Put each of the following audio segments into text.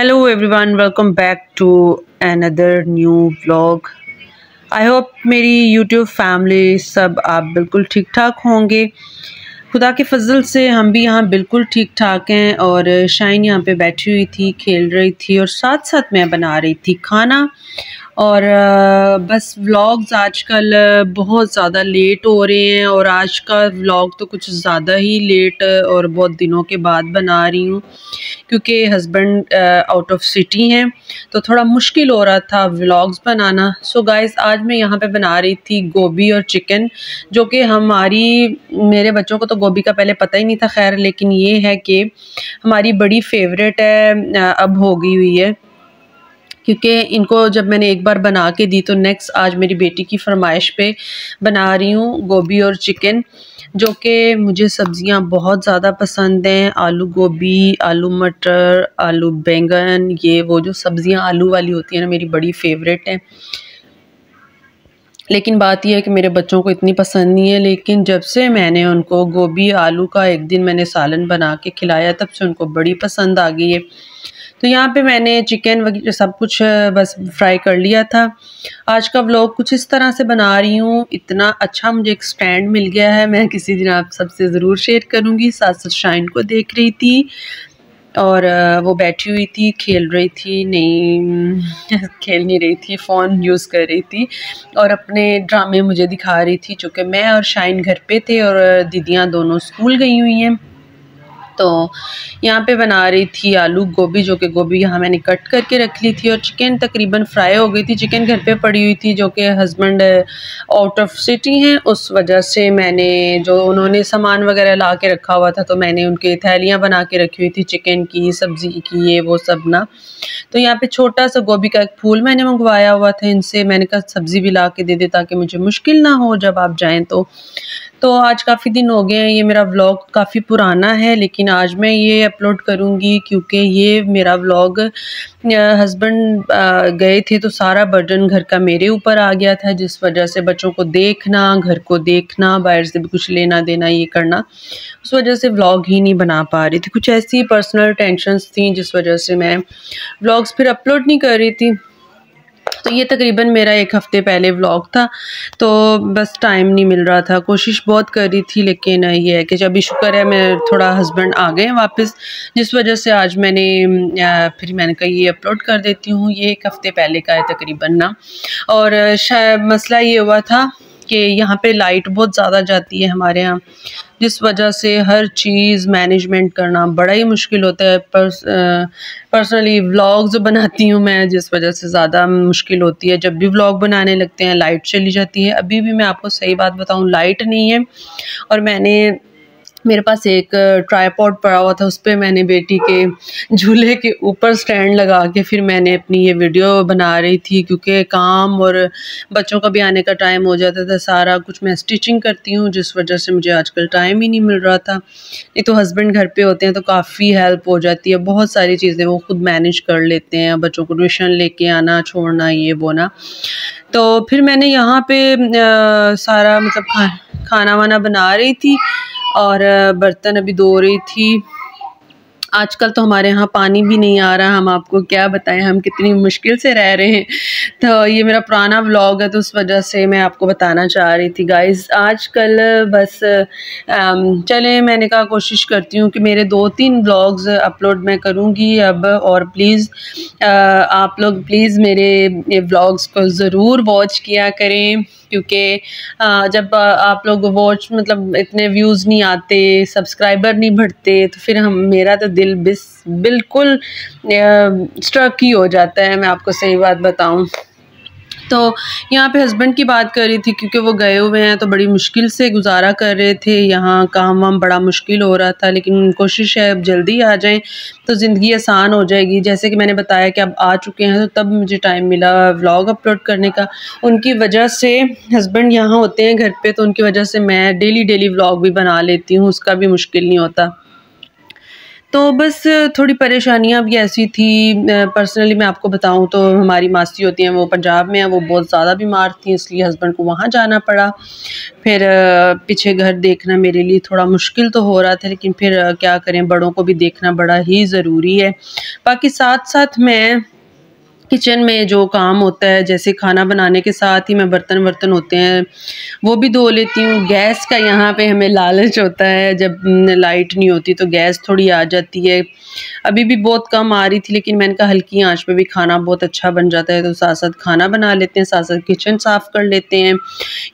Hello everyone, welcome back to another new vlog. I hope मेरी YouTube family सब आप बिल्कुल ठीक ठाक होंगे। खुदा के फजल से हम भी यहाँ बिल्कुल ठीक ठाक हैं। और शाइन यहाँ पे बैठी हुई थी, खेल रही थी और साथ साथ मैं बना रही थी खाना। और बस व्लॉग्स आजकल बहुत ज़्यादा लेट हो रहे हैं और आज का व्लॉग तो कुछ ज़्यादा ही लेट और बहुत दिनों के बाद बना रही हूँ क्योंकि हस्बैंड आउट ऑफ सिटी हैं, तो थोड़ा मुश्किल हो रहा था व्लॉग्स बनाना। सो गाइस, आज मैं यहाँ पे बना रही थी गोभी और चिकन, जो कि मेरे बच्चों को तो गोभी का पहले पता ही नहीं था खैर, लेकिन ये है कि हमारी बड़ी फेवरेट है, अब हो गई हुई है क्योंकि इनको जब मैंने एक बार बना के दी तो नेक्स्ट आज मेरी बेटी की फरमाइश पे बना रही हूँ गोभी और चिकन, जो कि मुझे सब्ज़ियाँ बहुत ज़्यादा पसंद हैं। आलू गोभी, आलू मटर, आलू बैंगन, ये वो जो सब्ज़ियाँ आलू वाली होती हैं ना, मेरी बड़ी फेवरेट हैं। लेकिन बात यह है कि मेरे बच्चों को इतनी पसंद नहीं है, लेकिन जब से मैंने उनको गोभी आलू का एक दिन मैंने सालन बना के खिलाया तब से उनको बड़ी पसंद आ गई है। तो यहाँ पे मैंने चिकन वगैरह सब कुछ बस फ्राई कर लिया था। आज का व्लॉग कुछ इस तरह से बना रही हूँ। इतना अच्छा मुझे एक स्टैंड मिल गया है, मैं किसी दिन आप सबसे ज़रूर शेयर करूँगी। साथ साथ शाइन को देख रही थी और वो बैठी हुई थी, खेल रही थी, नहीं खेल नहीं रही थी, फ़ोन यूज़ कर रही थी और अपने ड्रामे मुझे दिखा रही थी, चूँकि मैं और शाइन घर पे थे और दीदियाँ दोनों स्कूल गई हुई हैं। तो यहाँ पे बना रही थी आलू गोभी, जो कि गोभी यहाँ मैंने कट करके रख ली थी और चिकन तकरीबन फ्राई हो गई थी। चिकन घर पे पड़ी हुई थी, जो कि हस्बैंड आउट ऑफ सिटी हैं, उस वजह से मैंने जो उन्होंने सामान वगैरह ला के रखा हुआ था तो मैंने उनके थैलियाँ बना के रखी हुई थी चिकन की, सब्ज़ी की, ये वो सब ना। तो यहाँ पे छोटा सा गोभी का एक फूल मैंने मंगवाया हुआ था इनसे, मैंने कहा सब्ज़ी भी ला के दे दे ताकि मुझे मुश्किल ना हो जब आप जाएँ तो आज काफ़ी दिन हो गए हैं, ये मेरा व्लॉग काफ़ी पुराना है लेकिन आज मैं ये अपलोड करूँगी क्योंकि ये मेरा व्लॉग हस्बैंड गए थे तो सारा बर्डन घर का मेरे ऊपर आ गया था, जिस वजह से बच्चों को देखना, घर को देखना, बाहर से भी कुछ लेना देना ये करना, उस वजह से व्लॉग ही नहीं बना पा रही थी। कुछ ऐसी पर्सनल टेंशन्स थी जिस वजह से मैं व्लॉग्स फिर अपलोड नहीं कर रही थी। तो ये तकरीबन मेरा एक हफ़्ते पहले व्लॉग था, तो बस टाइम नहीं मिल रहा था। कोशिश बहुत कर रही थी लेकिन ये है कि जब भी शुक्र है मैं थोड़ा हस्बैंड आ गए वापस, जिस वजह से आज फिर मैंने कहा ये अपलोड कर देती हूँ। ये एक हफ़्ते पहले का है तकरीबन ना। और शायद मसला ये हुआ था कि यहाँ पे लाइट बहुत ज़्यादा जाती है हमारे यहाँ, जिस वजह से हर चीज़ मैनेजमेंट करना बड़ा ही मुश्किल होता है। पर्सनली व्लॉग्स बनाती हूँ मैं, जिस वजह से ज़्यादा मुश्किल होती है। जब भी व्लॉग बनाने लगते हैं लाइट चली जाती है। अभी भी मैं आपको सही बात बताऊँ, लाइट नहीं है और मेरे पास एक ट्राइपॉड पड़ा हुआ था, उस पर मैंने बेटी के झूले के ऊपर स्टैंड लगा के फिर मैंने अपनी ये वीडियो बना रही थी, क्योंकि काम और बच्चों का भी आने का टाइम हो जाता था। सारा कुछ मैं स्टिचिंग करती हूँ, जिस वजह से मुझे आजकल टाइम ही नहीं मिल रहा था। नहीं तो हस्बैंड घर पे होते हैं तो काफ़ी हेल्प हो जाती है, बहुत सारी चीज़ें वो खुद मैनेज कर लेते हैं, बच्चों को ट्यूशन लेके आना छोड़ना ये वो ना। तो फिर मैंने यहाँ पे सारा मतलब खाना वाना बना रही थी और बर्तन अभी धो रही थी। आजकल तो हमारे यहाँ पानी भी नहीं आ रहा, हम आपको क्या बताएं हम कितनी मुश्किल से रह रहे हैं। तो ये मेरा पुराना व्लॉग है तो उस वजह से मैं आपको बताना चाह रही थी गाइस। आजकल बस चलें, मैंने कहा कोशिश करती हूँ कि मेरे 2-3 व्लॉग्स अपलोड मैं करूँगी अब। और प्लीज़ आप लोग प्लीज़ मेरे ये व्लॉग्स को ज़रूर वॉच किया करें, क्योंकि जब आप लोग वॉच मतलब इतने व्यूज़ नहीं आते, सब्सक्राइबर नहीं बढ़ते, तो फिर मेरा तो दिल बिल्कुल स्ट्रक ही हो जाता है, मैं आपको सही बात बताऊं। तो यहाँ पे हस्बैंड की बात कर रही थी, क्योंकि वो गए हुए हैं तो बड़ी मुश्किल से गुजारा कर रहे थे, यहाँ काम वाम बड़ा मुश्किल हो रहा था, लेकिन कोशिश है अब जल्दी आ जाएं तो ज़िंदगी आसान हो जाएगी। जैसे कि मैंने बताया कि अब आ चुके हैं तो तब मुझे टाइम मिला व्लॉग अपलोड करने का। उनकी वजह से हस्बैंड यहाँ होते हैं घर पे, तो उनकी वजह से मैं डेली व्लॉग भी बना लेती हूँ, उसका भी मुश्किल नहीं होता। तो बस थोड़ी परेशानियाँ भी ऐसी थी। पर्सनली मैं आपको बताऊँ तो हमारी मासी होती हैं, वो पंजाब में हैं, वो बहुत ज़्यादा बीमार थी, इसलिए हस्बैंड को वहाँ जाना पड़ा। फिर पीछे घर देखना मेरे लिए थोड़ा मुश्किल तो हो रहा था, लेकिन फिर क्या करें, बड़ों को भी देखना बड़ा ही ज़रूरी है। बाकी साथ साथ मैं किचन में जो काम होता है, जैसे खाना बनाने के साथ ही मैं बर्तन वर्तन होते हैं वो भी धो लेती हूँ। गैस का यहाँ पे हमें लालच होता है, जब लाइट नहीं होती तो गैस थोड़ी आ जाती है। अभी भी बहुत कम आ रही थी, लेकिन मैंने कहा हल्की आंच पे भी खाना बहुत अच्छा बन जाता है, तो साथ साथ खाना बना लेते हैं, साथ साथ किचन साफ़ कर लेते हैं।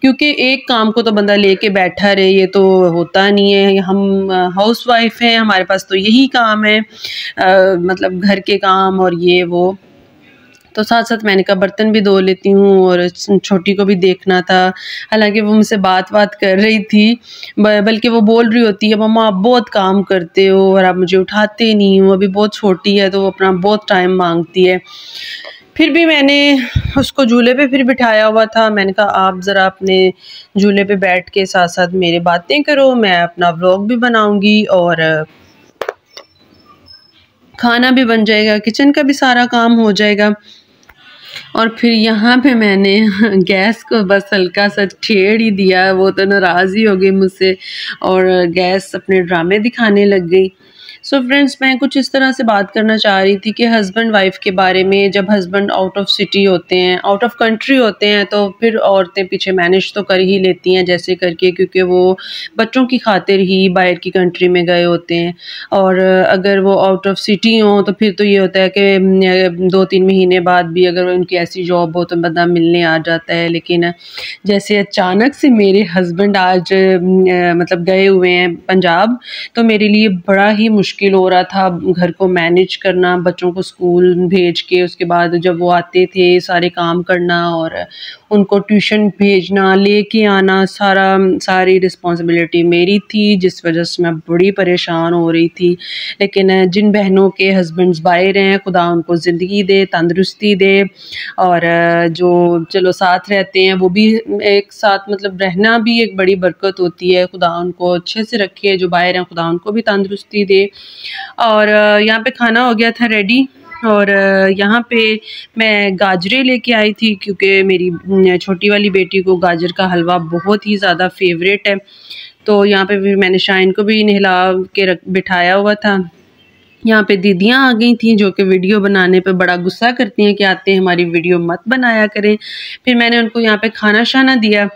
क्योंकि एक काम को तो बंदा लेके बैठा रहे, ये तो होता नहीं है। हम हाउस वाइफ हैं, हमारे पास तो यही काम है, मतलब घर के काम और ये वो। तो साथ साथ मैंने कहा बर्तन भी धो लेती हूँ, और छोटी को भी देखना था। हालांकि वो मुझसे बात कर रही थी, बल्कि वो बोल रही होती है, मम्मा आप बहुत काम करते हो और आप मुझे उठाते नहीं हो, अभी बहुत छोटी है तो वो अपना बहुत टाइम मांगती है। फिर भी मैंने उसको झूले पे फिर बिठाया हुआ था। मैंने कहा आप ज़रा अपने झूले पे बैठ के साथ साथ मेरे बातें करो, मैं अपना व्लॉग भी बनाऊँगी और खाना भी बन जाएगा, किचन का भी सारा काम हो जाएगा। और फिर यहाँ पे मैंने गैस को बस हल्का सा छेड़ ही दिया, वो तो नाराज़ ही हो गई मुझसे और गैस अपने ड्रामे दिखाने लग गई। सो फ्रेंड्स, मैं कुछ इस तरह से बात करना चाह रही थी कि हस्बैंड वाइफ के बारे में। जब हस्बैंड आउट ऑफ सिटी होते हैं, आउट ऑफ कंट्री होते हैं, तो फिर औरतें पीछे मैनेज तो कर ही लेती हैं जैसे करके, क्योंकि वो बच्चों की खातिर ही बाहर की कंट्री में गए होते हैं। और अगर वो आउट ऑफ सिटी हों तो फिर तो ये होता है कि 2-3 महीने बाद भी अगर उनकी ऐसी जॉब हो तो बंदा मिलने आ जाता है। लेकिन जैसे अचानक से मेरे हस्बैंड आज मतलब गए हुए हैं पंजाब, तो मेरे लिए बड़ा ही मुश्किल हो रहा था घर को मैनेज करना, बच्चों को स्कूल भेज के उसके बाद जब वो आते थे सारे काम करना और उनको ट्यूशन भेजना, लेके आना, सारी रिस्पॉन्सिबिलिटी मेरी थी, जिस वजह से मैं बड़ी परेशान हो रही थी। लेकिन जिन बहनों के हस्बैंड्स बाहर हैं, खुदा उनको ज़िंदगी दे, तंदुरुस्ती दे, और जो चलो साथ रहते हैं वो भी एक साथ, मतलब रहना भी एक बड़ी बरकत होती है। खुदा उनको अच्छे से रखे, जो बाहर हैं खुदा उनको भी तंदुरुस्ती दे। और यहाँ पे खाना हो गया था रेडी, और यहाँ पे मैं गाजरें लेके आई थी, क्योंकि मेरी छोटी वाली बेटी को गाजर का हलवा बहुत ही ज़्यादा फेवरेट है। तो यहाँ पे फिर मैंने शाइन को भी नहला के बिठाया हुआ था। यहाँ पे दीदियाँ आ गई थी जो कि वीडियो बनाने पे बड़ा गुस्सा करती हैं कि आते हैं हमारी वीडियो मत बनाया करें। फिर मैंने उनको यहाँ पे खाना शाना दिया,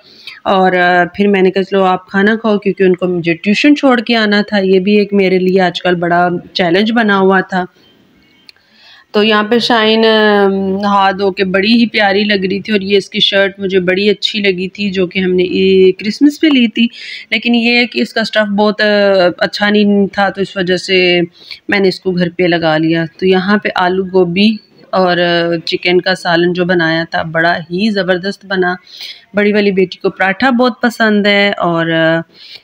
और फिर मैंने कहा चलो आप खाना खाओ, क्योंकि उनको मुझे ट्यूशन छोड़ के आना था। ये भी एक मेरे लिए आजकल बड़ा चैलेंज बना हुआ था। तो यहाँ पे शाइन नहा धो के बड़ी ही प्यारी लग रही थी, और ये इसकी शर्ट मुझे बड़ी अच्छी लगी थी जो कि हमने क्रिसमस पे ली थी। लेकिन ये है कि इसका स्टफ़ बहुत अच्छा नहीं था, तो इस वजह से मैंने इसको घर पे लगा लिया। तो यहाँ पे आलू गोभी और चिकन का सालन जो बनाया था बड़ा ही ज़बरदस्त बना। बड़ी वाली बेटी को पराठा बहुत पसंद है, और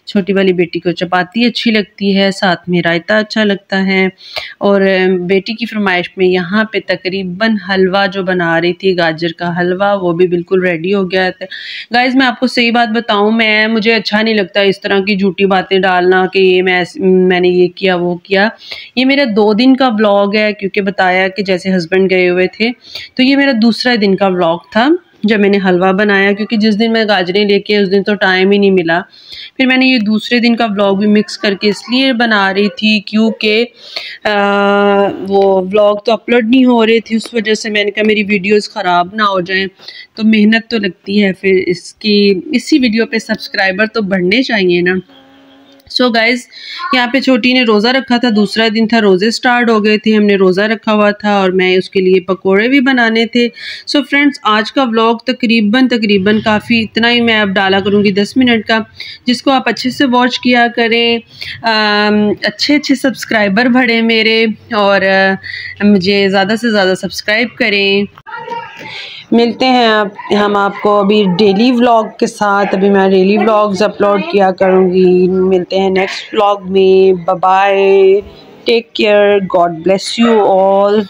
छोटी वाली बेटी को चपाती अच्छी लगती है, साथ में रायता अच्छा लगता है। और बेटी की फरमाइश में यहाँ पे तकरीबन हलवा जो बना रही थी, गाजर का हलवा, वो भी बिल्कुल रेडी हो गया था। गाइज़, मैं आपको सही बात बताऊँ, मुझे अच्छा नहीं लगता इस तरह की झूठी बातें डालना कि ये मैंने ये किया वो किया। ये मेरा 2 दिन का व्लॉग है, क्योंकि बताया कि जैसे हस्बैंड गए हुए थे, तो ये मेरा दूसरा दिन का व्लॉग था जब मैंने हलवा बनाया, क्योंकि जिस दिन मैं गाजरें लेके उस दिन तो टाइम ही नहीं मिला। फिर मैंने ये दूसरे दिन का व्लॉग भी मिक्स करके इसलिए बना रही थी क्योंकि वो व्लॉग तो अपलोड नहीं हो रहे थे, उस वजह से मैंने कहा मेरी वीडियोस ख़राब ना हो जाएं, तो मेहनत तो लगती है, फिर इसी वीडियो पे सब्सक्राइबर तो बढ़ने चाहिए ना। सो गाइज़, यहाँ पे छोटी ने रोज़ा रखा था, दूसरा दिन था, रोज़े स्टार्ट हो गए थे, हमने रोज़ा रखा हुआ था और मैं उसके लिए पकोड़े भी बनाने थे। सो फ्रेंड्स, आज का व्लॉग तकरीबन काफ़ी इतना ही मैं अब डाला करूँगी 10 मिनट का, जिसको आप अच्छे से वॉच किया करें। अच्छे सब्सक्राइबर बढ़े मेरे, और मुझे ज़्यादा से ज़्यादा सब्सक्राइब करें। मिलते हैं हम आपको अभी डेली व्लॉग के साथ। अभी मैं डेली व्लॉग्स अपलोड किया करूँगी। मिलते हैं नेक्स्ट व्लॉग में। Bye bye, take care, God bless you all.